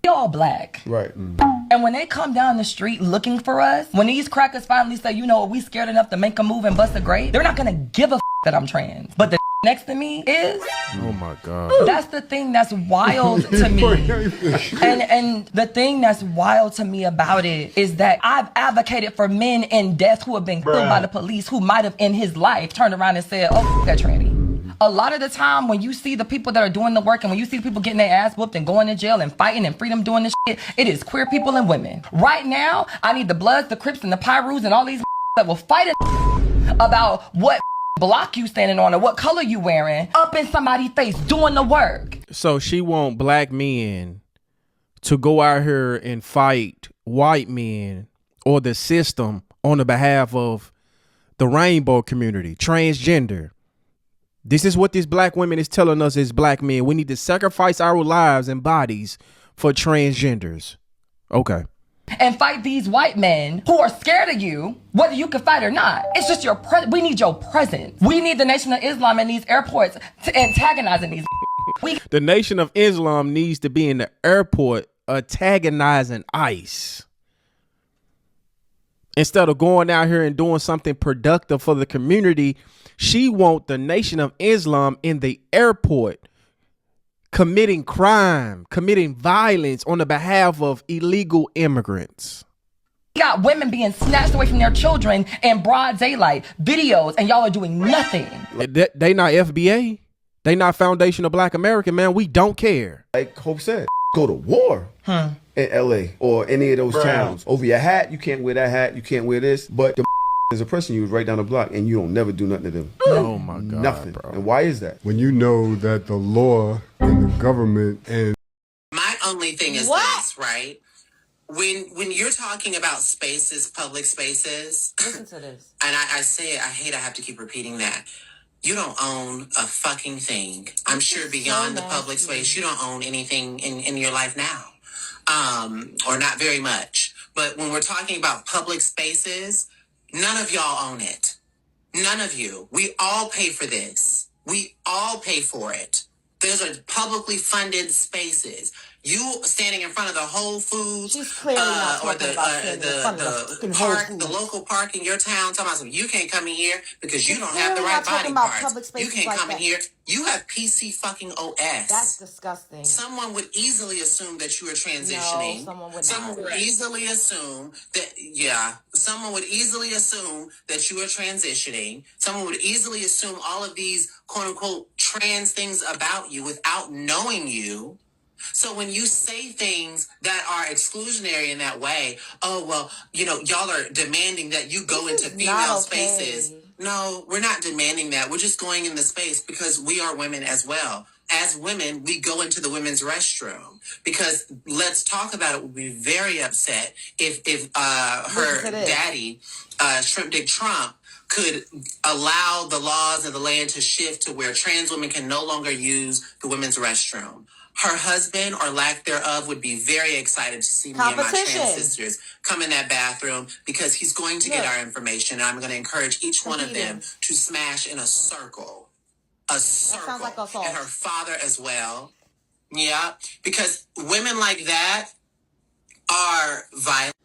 We all black. Right. And when they come down the street looking for us, when these crackers finally say, you know what, we scared enough to make a move and bust a grape, they're not gonna give a that I'm trans. But the next to me is. Oh my God. That's the thing that's wild to me. And the thing that's wild to me about it is that I've advocated for men in death who have been killed by the police who might have in his life turned around and said, oh, that tranny. A lot of the time when you see the people that are doing the work and when you see the people getting their ass whooped and going to jail and fighting and freedom doing this shit, it is queer people and women. Right now, I need the Bloods, the Crips, and the Pyrus and all these that will fight about what block you standing on or what color you wearing up in somebody's face doing the work. So she want black men to go out here and fight white men or the system on the behalf of the rainbow community, transgender. This is what this black women is telling us as black men. We need to sacrifice our lives and bodies for transgenders. Okay. And fight these white men who are scared of you, whether you can fight or not. It's just your we need your presence. We need the Nation of Islam in these airports to antagonizing these. The Nation of Islam needs to be in the airport antagonizing ICE. Instead of going out here and doing something productive for the community, she want the Nation of Islam in the airport committing crime, committing violence on the behalf of illegal immigrants. We got women being snatched away from their children in broad daylight, videos, and y'all are doing nothing. They not FBA. They not Foundation of Black American, man. We don't care. Like Hope said, go to war in LA or any of those towns. Over your hat, you can't wear that hat, you can't wear this, but the is oppressing you right down the block and you don't never do nothing to them. Oh my God, nothing. bro. And why is that? When you know that the law and the government and my only thing is this, right? When you're talking about spaces, public spaces, Listen to this. and I say it, I hate I have to keep repeating that. You don't own a fucking thing. I'm sure beyond the public space, you don't own anything in your life now. Or not very much. But when we're talking about public spaces, none of y'all own it. None of you. We all pay for this. We all pay for it. Those are publicly funded spaces. You standing in front of the Whole Foods or the park, the local park in your town, talking about something, you can't come in here because you don't have the right body parts. You can't come in here. You have PC fucking OS. That's disgusting. Someone would easily assume that you are transitioning. No, someone would easily assume that, someone would easily assume that you are transitioning. Someone would easily assume all of these quote unquote trans things about you without knowing you. So when you say things that are exclusionary in that way, oh, well, y'all are demanding that you go into female spaces. No, we're not demanding that. We're just going in the space because we are women as well. As women, we go into the women's restroom because let's talk about it. We'll be very upset if her daddy, Shrimp Dick Trump, could allow the laws of the land to shift to where trans women can no longer use the women's restroom. Her husband or lack thereof would be very excited to see me and my trans sisters come in that bathroom because he's going to get our information. And I'm going to encourage each one of them to smash in a circle. A circle. That sounds like assault. And her father as well. Yeah. Because women like that are violent.